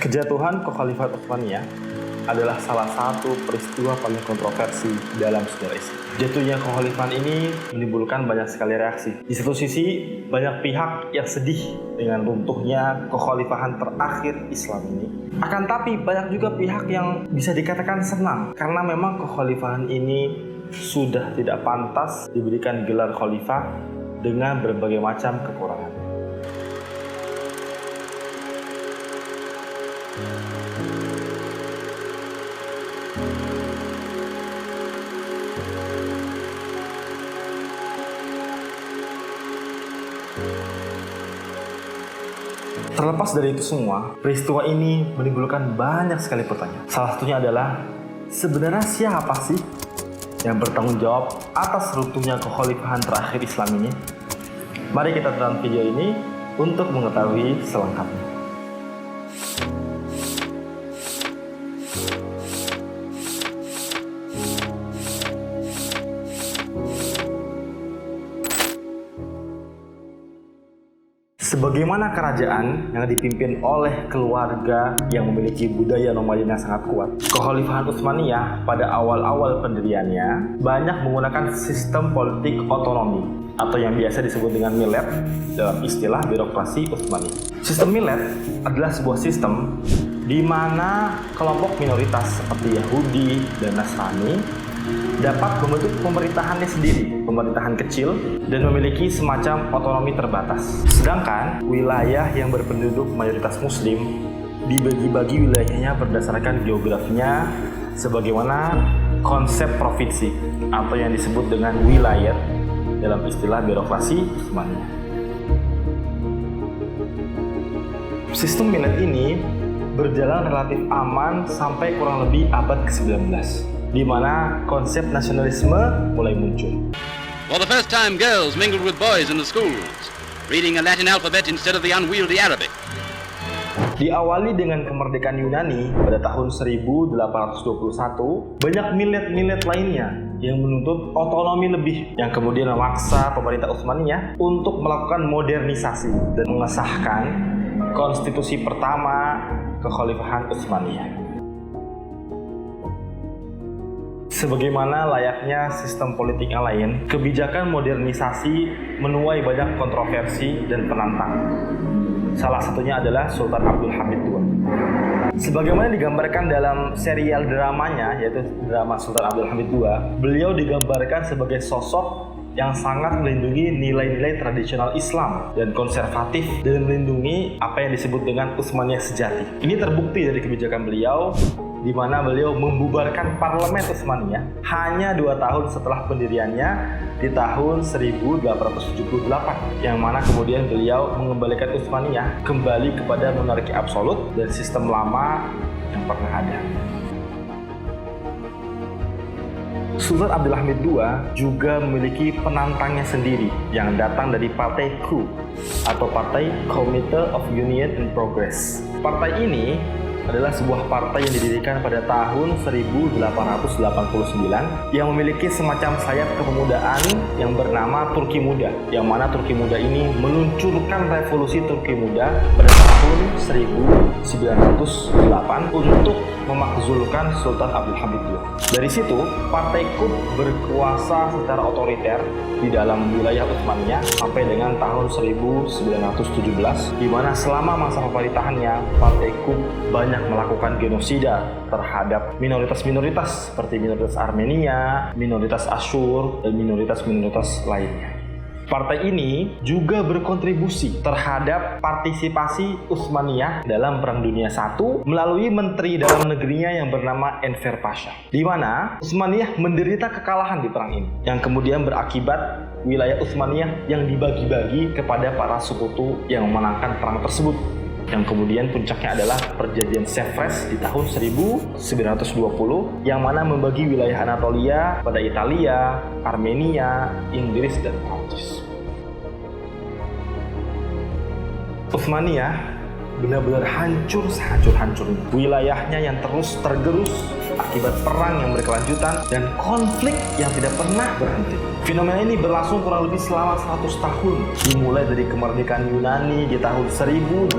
Kejatuhan Kekhalifat Utsmaniyah adalah salah satu peristiwa paling kontroversi dalam sejarah Islam. Jatuhnya kekhalifahan ini menimbulkan banyak sekali reaksi. Di satu sisi, banyak pihak yang sedih dengan runtuhnya kekhalifahan terakhir Islam ini. Akan tapi banyak juga pihak yang bisa dikatakan senang karena memang kekhalifahan ini sudah tidak pantas diberikan gelar khalifah dengan berbagai macam kekurangan. Terlepas dari itu semua, peristiwa ini menimbulkan banyak sekali pertanyaan. Salah satunya adalah, sebenarnya siapa sih yang bertanggung jawab atas runtuhnya kekhalifahan terakhir Islam ini? Mari kita tonton video ini untuk mengetahui selengkapnya. Sebagaimana kerajaan yang dipimpin oleh keluarga yang memiliki budaya nomaden yang sangat kuat, Kekhalifahan Utsmaniyah pada awal-awal pendiriannya banyak menggunakan sistem politik otonomi atau yang biasa disebut dengan millet dalam istilah birokrasi Utsmani. Sistem millet adalah sebuah sistem di mana kelompok minoritas seperti Yahudi dan Nasrani dapat membentuk pemerintahannya sendiri, pemerintahan kecil, dan memiliki semacam otonomi terbatas. Sedangkan wilayah yang berpenduduk mayoritas Muslim dibagi-bagi wilayahnya berdasarkan geografinya sebagaimana konsep provinsi atau yang disebut dengan wilayah dalam istilah birokrasi Utsmaniyah. Sistem millet ini berjalan relatif aman sampai kurang lebih abad ke-19. Di mana konsep nasionalisme mulai muncul. For the first time, girls mingled with boys in the schools, reading a Latin alphabet instead of the unwieldy Arabic. Diawali dengan kemerdekaan Yunani pada tahun 1821, banyak millet-millet lainnya yang menuntut otonomi lebih, yang kemudian memaksa pemerintah Utsmaniyah untuk melakukan modernisasi dan mengesahkan konstitusi pertama Kekhalifahan Utsmaniyah. Sebagaimana layaknya sistem politik yang lain, kebijakan modernisasi menuai banyak kontroversi dan penantang. Salah satunya adalah Sultan Abdul Hamid II. Sebagaimana digambarkan dalam serial dramanya, yaitu drama Sultan Abdul Hamid II, beliau digambarkan sebagai sosok yang sangat melindungi nilai-nilai tradisional Islam dan konservatif dan melindungi apa yang disebut dengan Utsmaniyah sejati. Ini terbukti dari kebijakan beliau di mana beliau membubarkan parlemen Utsmaniyah hanya 2 tahun setelah pendiriannya di tahun 1878, yang mana kemudian beliau mengembalikan Utsmaniyah kembali kepada monarki absolut dan sistem lama yang pernah ada. Sultan Abdul Hamid II juga memiliki penantangnya sendiri yang datang dari Partai KU atau Partai Committee of Union and Progress. Partai ini adalah sebuah partai yang didirikan pada tahun 1889 yang memiliki semacam sayap kepemudaan yang bernama Turki Muda, yang mana Turki Muda ini meluncurkan revolusi Turki Muda pada tahun 1908 untuk memakzulkan Sultan Abdul Hamid II. Dari situ, Partai KUT berkuasa secara otoriter di dalam wilayah Utsmaniyah sampai dengan tahun 1917, di mana selama masa pemerintahannya Partai KUT banyak melakukan genosida terhadap minoritas-minoritas seperti minoritas Armenia, minoritas Asyur, dan minoritas-minoritas lainnya. Partai ini juga berkontribusi terhadap partisipasi Utsmaniyah dalam Perang Dunia I melalui menteri dalam negerinya yang bernama Enver Pasha, di mana Utsmaniyah menderita kekalahan di perang ini, yang kemudian berakibat wilayah Utsmaniyah yang dibagi-bagi kepada para sekutu yang memenangkan perang tersebut, yang kemudian puncaknya adalah perjanjian Sevres di tahun 1920 yang mana membagi wilayah Anatolia pada Italia, Armenia, Inggris, dan Prancis. Utsmaniyah benar-benar hancur sehancur-hancurnya. Wilayahnya yang terus tergerus akibat perang yang berkelanjutan dan konflik yang tidak pernah berhenti. Fenomena ini berlangsung kurang lebih selama 100 tahun, dimulai dari kemerdekaan Yunani di tahun 1821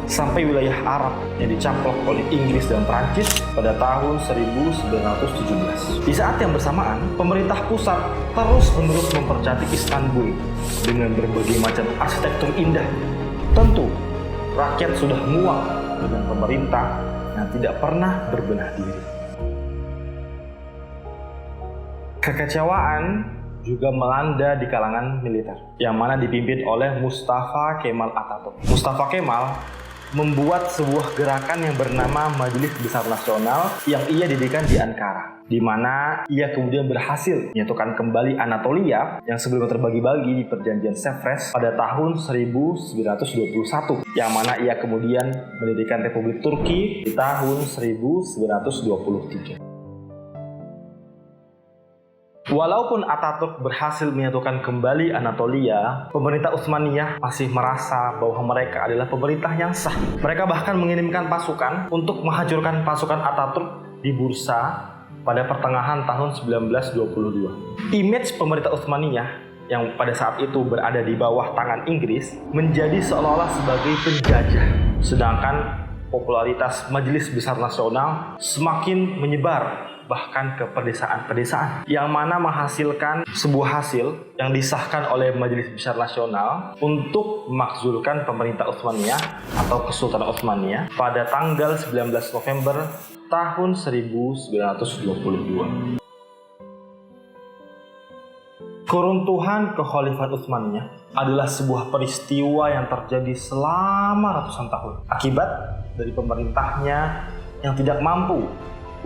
sampai wilayah Arab yang dicaplok oleh Inggris dan Prancis pada tahun 1917. Di saat yang bersamaan, pemerintah pusat terus-menerus mempercantik Istanbul dengan berbagai macam arsitektur indah. Tentu, rakyat sudah muak dengan pemerintah yang tidak pernah berbenah diri. Kekecewaan juga melanda di kalangan militer, yang mana dipimpin oleh Mustafa Kemal Atatürk. Mustafa Kemal membuat sebuah gerakan yang bernama Majelis Besar Nasional yang ia dirikan di Ankara, di mana ia kemudian berhasil menyatukan kembali Anatolia yang sebelumnya terbagi-bagi di perjanjian Sevres pada tahun 1921, yang mana ia kemudian mendirikan Republik Turki di tahun 1923. Walaupun Atatürk berhasil menyatukan kembali Anatolia, pemerintah Utsmaniyah masih merasa bahwa mereka adalah pemerintah yang sah. Mereka bahkan mengirimkan pasukan untuk menghancurkan pasukan Atatürk di Bursa pada pertengahan tahun 1922. Image pemerintah Utsmaniyah yang pada saat itu berada di bawah tangan Inggris menjadi seolah-olah sebagai penjajah. Sedangkan popularitas Majelis Besar Nasional semakin menyebar bahkan ke pedesaan-pedesaan, yang mana menghasilkan sebuah hasil yang disahkan oleh Majelis Besar Nasional untuk memakzulkan pemerintah Utsmaniyah atau Kesultanan Utsmaniyah pada tanggal 19 November tahun 1922. Keruntuhan Kekhalifahan Utsmaniyah adalah sebuah peristiwa yang terjadi selama ratusan tahun akibat dari pemerintahnya yang tidak mampu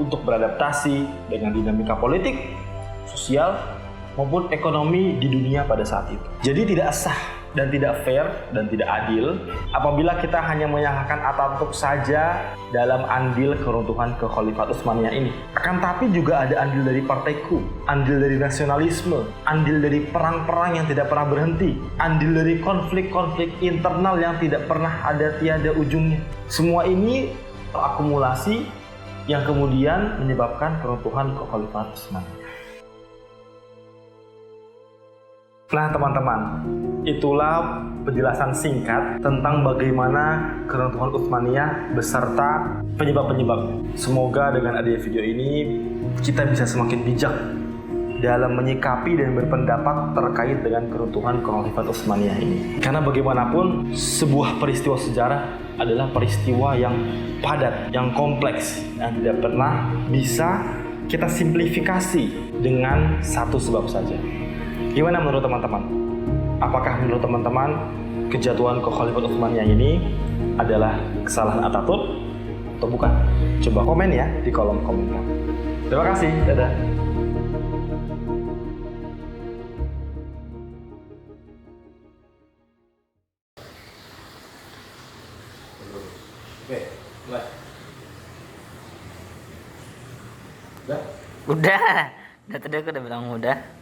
untuk beradaptasi dengan dinamika politik, sosial, maupun ekonomi di dunia pada saat itu. Jadi tidak sah dan tidak fair dan tidak adil apabila kita hanya menyalahkan Atatürk saja dalam andil keruntuhan Kekhalifahan Utsmaniyah ini. Akan tapi juga ada andil dari partaiku, andil dari nasionalisme, andil dari perang-perang yang tidak pernah berhenti, andil dari konflik-konflik internal yang tidak pernah ada tiada ujungnya. Semua ini terakumulasi yang kemudian menyebabkan keruntuhan Kekhalifahan Utsmaniyah. Nah teman-teman, itulah penjelasan singkat tentang bagaimana keruntuhan Utsmaniyah beserta penyebab-penyebabnya. Semoga dengan adanya video ini kita bisa semakin bijak dalam menyikapi dan berpendapat terkait dengan keruntuhan Kekhalifahan Utsmaniyah ini. Karena bagaimanapun sebuah peristiwa sejarah adalah peristiwa yang padat, yang kompleks, yang tidak pernah bisa kita simplifikasi dengan satu sebab saja. Gimana menurut teman-teman? Apakah menurut teman-teman kejatuhan Kekhalifahan Utsmaniyah ini adalah kesalahan Atatürk atau bukan? Coba komen ya di kolom komentar. Terima kasih, dadah. Oke, mulai. Udah tadi aku udah bilang udah.